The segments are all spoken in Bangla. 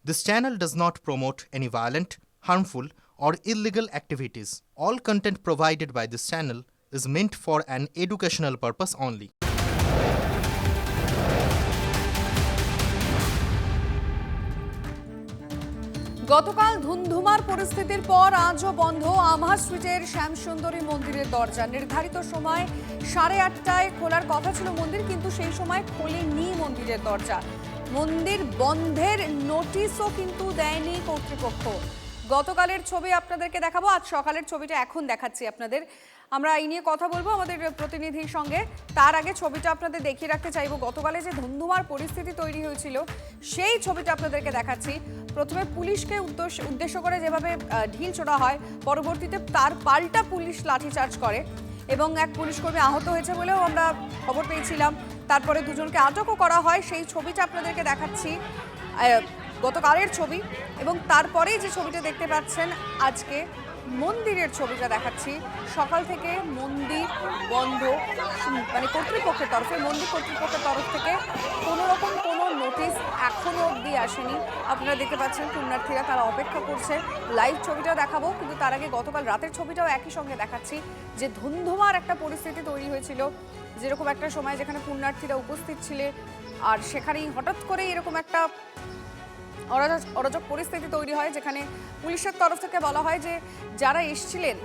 This channel does not promote any violent, harmful, or illegal activities. All content provided by this channel is meant for an educational purpose only. গতকাল ধুন্ধুমার পরিস্থিতির পর আজও বন্ধ আমহা স্ট্রিটের শ্যামসুন্দরী মন্দিরের দরজা। নির্ধারিত সময় 8:30টায় খোলার কথা ছিল মন্দির, কিন্তু সেই সময় খোলেনি মন্দিরের দরজা। মন্দির বন্ধের নোটিশও কিন্তু দেয়নি কর্তৃপক্ষ। গতকালের ছবি আপনাদেরকে দেখাবো, আজ সকালের ছবিটা এখন দেখাচ্ছি আপনাদের। আমরা এই নিয়ে কথা বলবো আমাদের প্রতিনিধির সঙ্গে। তার আগে ছবিটা আপনাদের দেখিয়ে রাখতে চাইবো, গতকালে যে ধুন্ধুমার পরিস্থিতি তৈরি হয়েছিল সেই ছবিটা আপনাদেরকে দেখাচ্ছি। প্রথমে পুলিশকে উদ্দেশ্য করে যেভাবে ঢিল ছোড়া হয়, পরবর্তীতে তার পাল্টা পুলিশ লাঠিচার্জ করে এবং এক পুলিশকর্মী আহত হয়েছে বলেও আমরা খবর পেয়েছিলাম। তারপরে দুজনকে আটকও করা হয়, সেই ছবিটা আপনাদেরকে দেখাচ্ছি, গতকালের ছবি। এবং তারপরেই যে ছবিটা দেখতে পাচ্ছেন আজকে মন্দিরের ছবিটা দেখাচ্ছি। সকাল থেকে মন্দির বন্ধ, মানে কর্তৃপক্ষের তরফে, মন্দির কর্তৃপক্ষের তরফ থেকে কোনো রকম কোনো নোটিশ এখনো অবধি আসেনি। আপনারা দেখতে পাচ্ছেন পুণ্যার্থীরা তারা অপেক্ষা করছে। লাইভ ছবিটা দেখাবো, কিন্তু তার আগে গতকাল রাতের ছবিটাও একই সঙ্গে দেখাচ্ছি, যে ধুন্ধুমার একটা পরিস্থিতি তৈরি হয়েছিল। যেরকম একটা সময় যেখানে পুণ্যার্থীরা উপস্থিত ছিলেন, আর সেখানেই হঠাৎ করে এরকম একটা অরাজক পরিস্থিতি তৈরি হয়, যেখানে পুলিশের তরফ থেকে বলা হয় যে যারা এসেছিলেন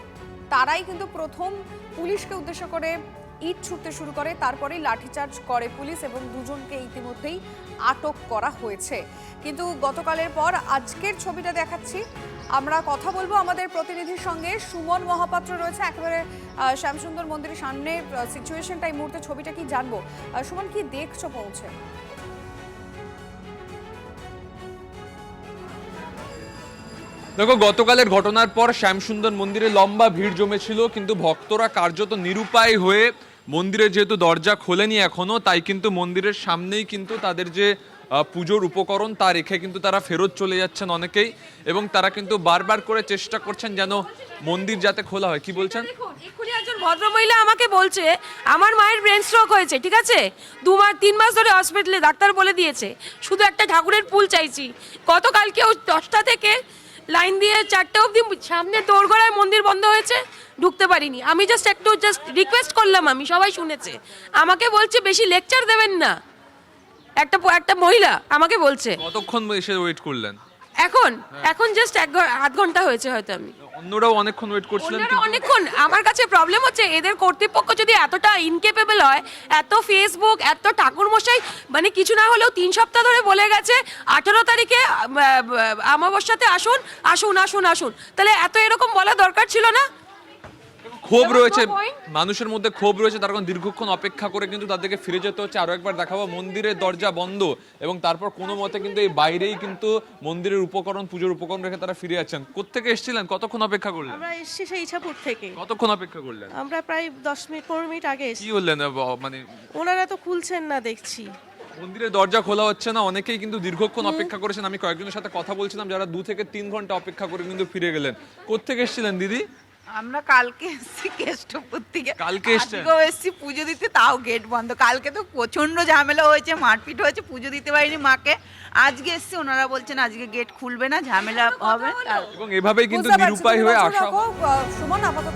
তারাই কিন্তু প্রথম পুলিশকে উদ্দেশ্য করে ইট ছুটতে শুরু করে, তারপরেই লাঠিচার্জ করে পুলিশ এবং দুজনকে ইতিমধ্যেই আটক করা হয়েছে। কিন্তু গতকালের পর আজকের ছবিটা দেখাচ্ছি। আমরা কথা বলবো আমাদের প্রতিনিধির সঙ্গে। সুমন মহাপাত্র রয়েছে একেবারে শ্যামসুন্দর মন্দিরের সামনে। সিচুয়েশনটা এই মুহূর্তে ছবিটা কি জানবো। সুমন, কি দেখছো পৌঁছে? দেখো, গতকালের ঘটনার পর শ্যামসুন্দর মন্দিরে লম্বা ভিড় জমেছিল, কিন্তু ভক্তরা কার্যত নিরুপায় হয়ে মন্দিরের যেহেতু দরজা খোলেনি এখনো, তাই কিন্তু মন্দিরের সামনেই কিন্তু তাদের যে পুজোর উপকরণ তা রেখে কিন্তু তারা ফেরত চলে যাচ্ছেন অনেকেই, এবং তারা কিন্তু বারবার করে চেষ্টা করছেন যেন মন্দির যাতে খোলা হয়। কি বলছেন? এক্ষুনি একজন ভদ্রমহিলা আমাকে বলছে আমার মায়ের ব্রেন স্ট্রোক হয়েছে, ঠিক আছে, 2-3 মাস ধরে হসপিটালে, ডাক্তার বলে দিয়েছে শুধু একটা ঠাকুরের ফুল চাইছি। গতকালকেও 10টা থেকে লাইন দিয়ে 4টে অবধি সামনে দোরগোড়ায় মন্দির বন্ধ হয়েছে, ঢুকতে পারিনি। আমি জাস্ট রিকোয়েস্ট করলাম, আমি সবাই শুনেছে। আমাকে বলছে বেশি লেকচার দেবেন না, একটা মহিলা আমাকে বলছে। কতক্ষণ এসে ওয়েট করলেন? এখন জাস্ট 1.5 ঘন্টা হয়েছে হয়তো। আমি অন্যরাও অনেকক্ষণ ওয়েট করছিলেন। অনেকক্ষণ। আমার কাছে প্রবলেম হচ্ছে, এদের কর্তৃপক্ষ যদি এতটা ইনকেপেবল হয়, এত ফেসবুক, এত ঠাকুরমশাই, মানে কিছু না হলেও 3 সপ্তাহ ধরে বলে গেছে 18 তারিখে অমাবস্যাতে আসুন আসুন আসুন আসুন, তাহলে এত এরকম বলা দরকার ছিল না? ক্ষোভ রয়েছে মানুষের মধ্যে, ক্ষোভ রয়েছে, তার কারণ দীর্ঘক্ষণ অপেক্ষা করে কিন্তু তাদেরকে ফিরে যেতে হচ্ছে। আরো একবার দেখাবো, মন্দিরের দরজা বন্ধ এবং তারপর কোনো মতে কিন্তু এই বাইরেই কিন্তু মন্দিরের উপকরণ, পুজোর উপকরণ রেখে তারা ফিরে যাচ্ছেন। কোত্থেকে এসেছিলেন, কতক্ষণ অপেক্ষা করলেন? আমরা এসেছি সেই ইছাপুর থেকে। কতক্ষণ অপেক্ষা করলেন? আমরা প্রায় 10-15 মিনিট আগে এসেছি। কি বললেন? মানে ওনারা তো খুলছেন না দেখছি। মন্দিরের দরজা খোলা হচ্ছে না, অনেকেই কিন্তু দীর্ঘক্ষণ অপেক্ষা করেছেন। আমি কয়েকজনের সাথে কথা বলছিলাম যারা 2 থেকে 3 ঘন্টা অপেক্ষা করে কিন্তু ফিরে গেলেন। কোত্থেকে এসেছিলেন দিদি? আমরা কালকে এসেছি কেষ্টপুর থেকে। কালকে এসেছেন? আজকেও এসেছি পুজো দিতে, তাও গেট বন্ধ। কালকে তো প্রচন্ড ঝামেলা হয়েছে, মারপিট হয়েছে, পুজো দিতে পারিনি মাকে। আজকে এসেছি, ওনারা বলছেন আজকে গেট খুলবে না, ঝামেলা হবে। এবং এভাবেই কিন্তু নিরুপায় হয়ে আসা। সুমন, আপাতত